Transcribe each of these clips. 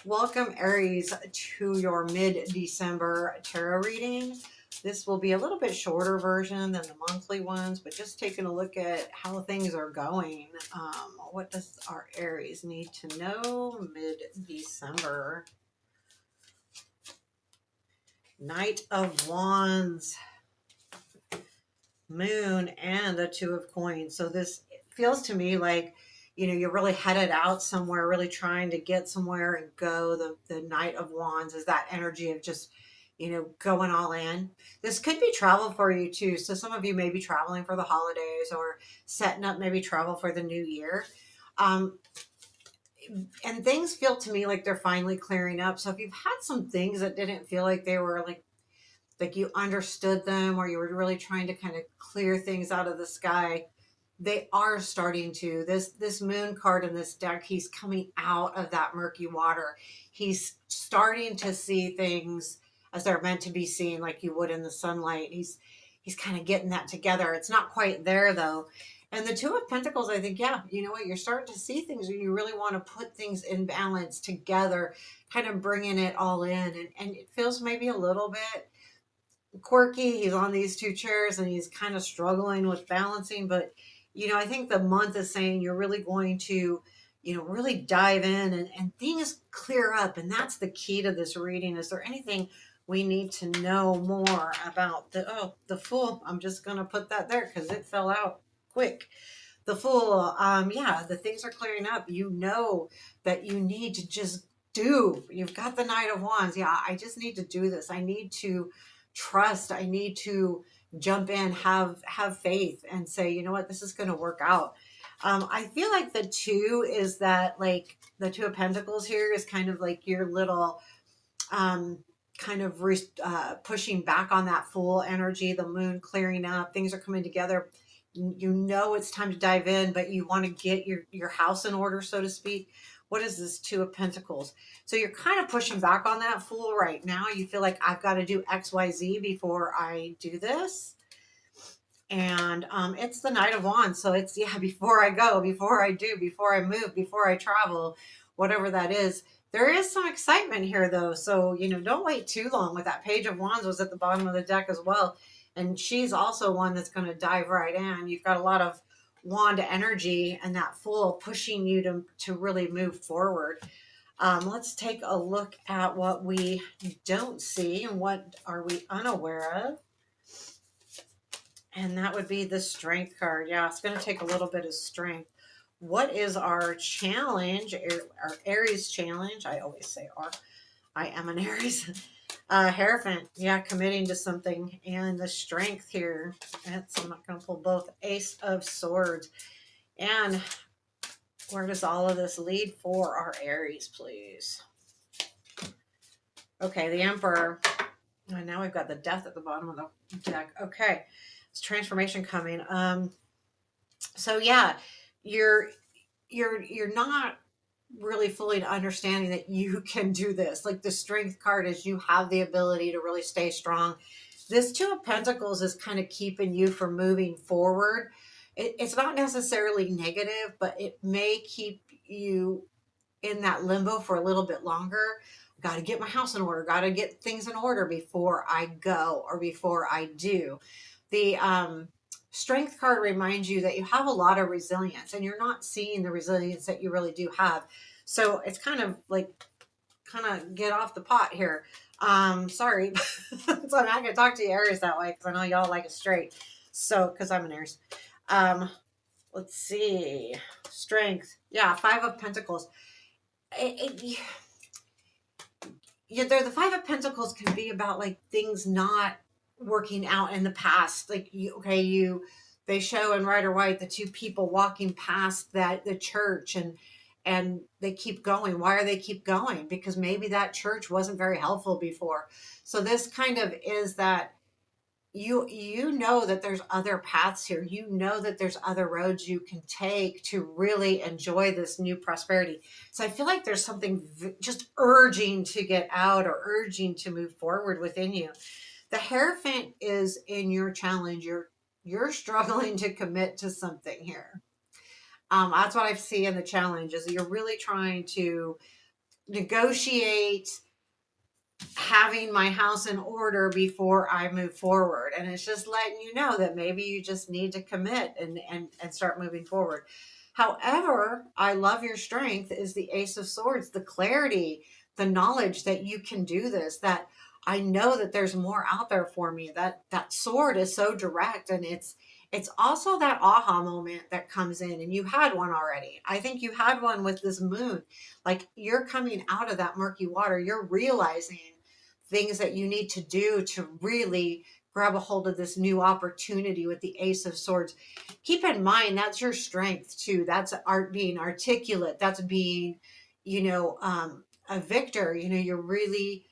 Welcome, Aries, to your mid-December tarot reading. This will be a little bit shorter version than the monthly ones, but just taking a look at how things are going. What does our Aries need to know mid-December? Knight of Wands, Moon, and the Two of Coins. So this feels to me like, you're really headed out somewhere, really trying to get somewhere and go. The Knight of Wands is that energy of just, going all in. This could be travel for you too. So some of you may be traveling for the holidays or setting up maybe travel for the new year. Um, and things feel to me like they're finally clearing up. So if you've had some things that didn't feel like they were like you understood them, or you were really trying to kind of clear things out of the sky, they are starting to. This moon card in this deck, he's coming out of that murky water. He's starting to see things as they're meant to be seen, like you would in the sunlight. He's kind of getting that together. It's not quite there though. And the Two of Pentacles, I think, yeah, you know what, you're starting to see things where you really want to put things in balance together, kind of bringing it all in. And it feels maybe a little bit quirky. He's on these two chairs and he's kind of struggling with balancing. But, I think the month is saying you're really going to, really dive in and things clear up. And that's the key to this reading. Is there anything we need to know more about the Fool? I'm just going to put that there because it fell out quick. The Fool, yeah, the things are clearing up. You know that you need to just do. You've got the Knight of Wands. Yeah, I just need to do this. I need to trust. I need to jump in, have faith, and say, you know what, this is going to work out. I feel like the two is that, like, the Two of Pentacles here is kind of like your little kind of pushing back on that Fool energy. The moon clearing up, things are coming together. You know it's time to dive in, but you want to get your house in order, so to speak. What is this Two of Pentacles? So you're kind of pushing back on that Fool right now. You feel like I've got to do XYZ before I do this. And it's the Knight of Wands. So it's, yeah, before I go, before I do, before I move, before I travel, whatever that is. There is some excitement here though. So, don't wait too long. With that Page of Wands was at the bottom of the deck as well. And she's also one that's going to dive right in. You've got a lot of wand energy and that Fool pushing you to really move forward. Let's take a look at what we don't see and what are we unaware of. And that would be the Strength card. Yeah, it's going to take a little bit of strength. What is our challenge? Our Aries challenge. I always say our. I am an Aries. Hierophant. Yeah, committing to something. And the Strength here. I'm not going to pull both. Ace of Swords. And where does all of this lead for our Aries, please? Okay, the Emperor. And now we've got the Death at the bottom of the deck. Okay, it's transformation coming. So yeah, you're not really fully understanding that you can do this. Like the Strength card is you have the ability to really stay strong. This Two of Pentacles is kind of keeping you from moving forward. It's not necessarily negative, but it may keep you in that limbo for a little bit longer. Got to get my house in order, got to get things in order before I go or before I do. The Strength card reminds you that you have a lot of resilience and you're not seeing the resilience that you really do have. So it's kind of get off the pot here. Sorry. So I'm not going to talk to you Aries that way because I know y'all like it straight. So, because I'm an Aries. Let's see. Strength. Yeah, Five of Pentacles. The Five of Pentacles can be about like things not working out in the past. Like they show in Rider White the two people walking past the church and they keep going. Why are they keep going? Because maybe that church wasn't very helpful before. So this kind of is that you know that there's other paths here. You know that there's other roads you can take to really enjoy this new prosperity. So I feel like there's something just urging to get out or urging to move forward within you. The Hierophant is in your challenge. You're struggling to commit to something here. That's what I see in the challenge is you're really trying to negotiate having my house in order before I move forward. And it's just letting you know that maybe you just need to commit and start moving forward. However, I love your strength is the Ace of Swords, the clarity, the knowledge that you can do this, that I know that there's more out there for me. That sword is so direct, and it's also that aha moment that comes in, and you had one already. I think you had one with this moon. Like you're coming out of that murky water, you're realizing things that you need to do to really grab a hold of this new opportunity with the Ace of Swords. Keep in mind that's your strength too. That's art, being articulate. That's being, a victor. You're really,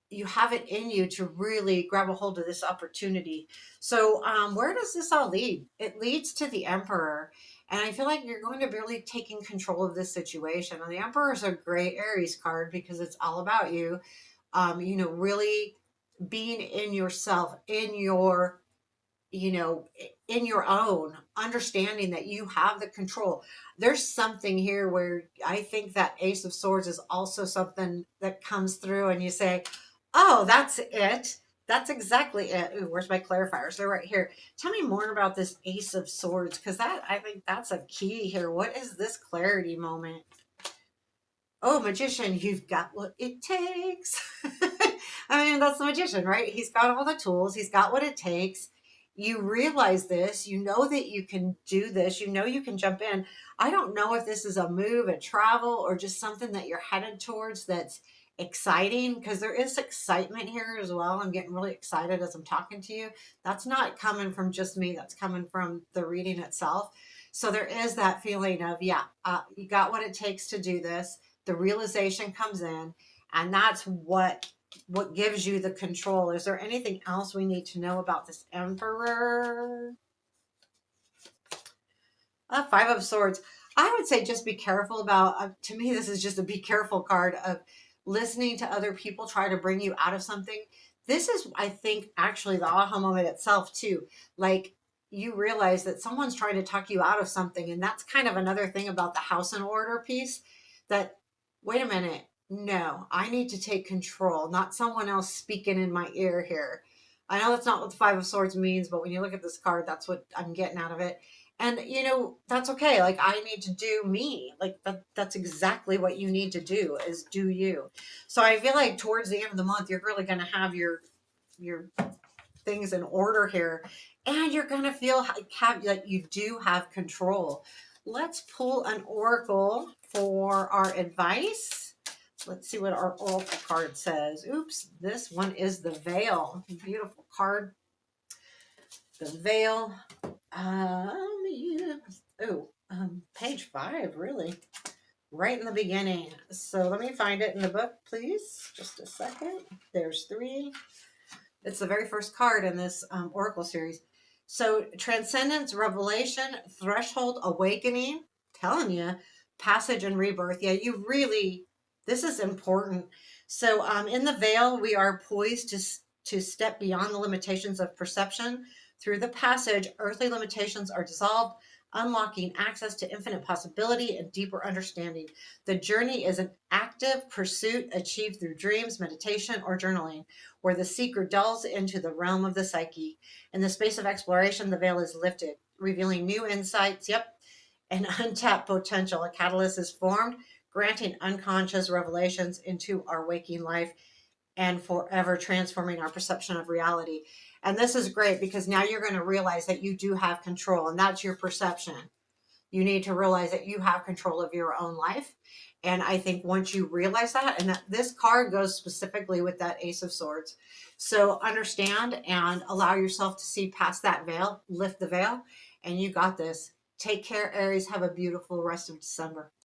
you have it in you to really grab a hold of this opportunity. So, where does this all lead? It leads to the Emperor. And I feel like you're going to be really taking control of this situation. And the Emperor is a great Aries card because it's all about you. Really being in yourself, you know, in your own, understanding that you have the control. There's something here where I think that Ace of Swords is also something that comes through and you say, oh, that's it. That's exactly it. Ooh, where's my clarifiers? They're right here. Tell me more about this Ace of Swords, because I think that's a key here. What is this clarity moment? Oh, magician, you've got what it takes. I mean, that's the magician, right? He's got all the tools, he's got what it takes. You realize this, you know that you can do this, you know you can jump in. I don't know if this is a move, a travel, or just something that you're headed towards that's exciting, because there is excitement here as well. I'm getting really excited as I'm talking to you. That's not coming from just me, that's coming from the reading itself. So there is that feeling of, yeah, you got what it takes to do this. The realization comes in, and that's what gives you the control. Is there anything else we need to know about this Emperor? Five of Swords. I would say just be careful about, to me, this is just a be careful card of listening to other people try to bring you out of something. This is, I think, actually the aha moment itself, too. Like, you realize that someone's trying to talk you out of something. And that's kind of another thing about the house in order piece, that, wait a minute, no, I need to take control, not someone else speaking in my ear here. I know that's not what the Five of Swords means, but when you look at this card, that's what I'm getting out of it. And that's okay. Like, I need to do me. Like, that's exactly what you need to do, is do you. So I feel like towards the end of the month, you're really going to have your things in order here, and you're going to feel like you do have control. Let's pull an oracle for our advice. Let's see what our oracle card says. Oops, this one is the Veil. Beautiful card. The Veil. Yeah. Oh, page 5, really, right in the beginning. So let me find it in the book, please. Just a second. There's 3. It's the very first card in this Oracle series. So transcendence, revelation, threshold, awakening. Telling you, passage and rebirth. Yeah, you really. This is important. So in the Veil, we are poised to step beyond the limitations of perception. Through the passage, earthly limitations are dissolved, unlocking access to infinite possibility and deeper understanding. The journey is an active pursuit achieved through dreams, meditation, or journaling, where the seeker delves into the realm of the psyche. In the space of exploration, the veil is lifted, revealing new insights, and untapped potential. A catalyst is formed, granting unconscious revelations into our waking life and forever transforming our perception of reality. And this is great because now you're going to realize that you do have control, and that's your perception. You need to realize that you have control of your own life. And I think once you realize that, and that this card goes specifically with that Ace of Swords. So understand and allow yourself to see past that veil, lift the veil, and you got this. Take care, Aries. Have a beautiful rest of December.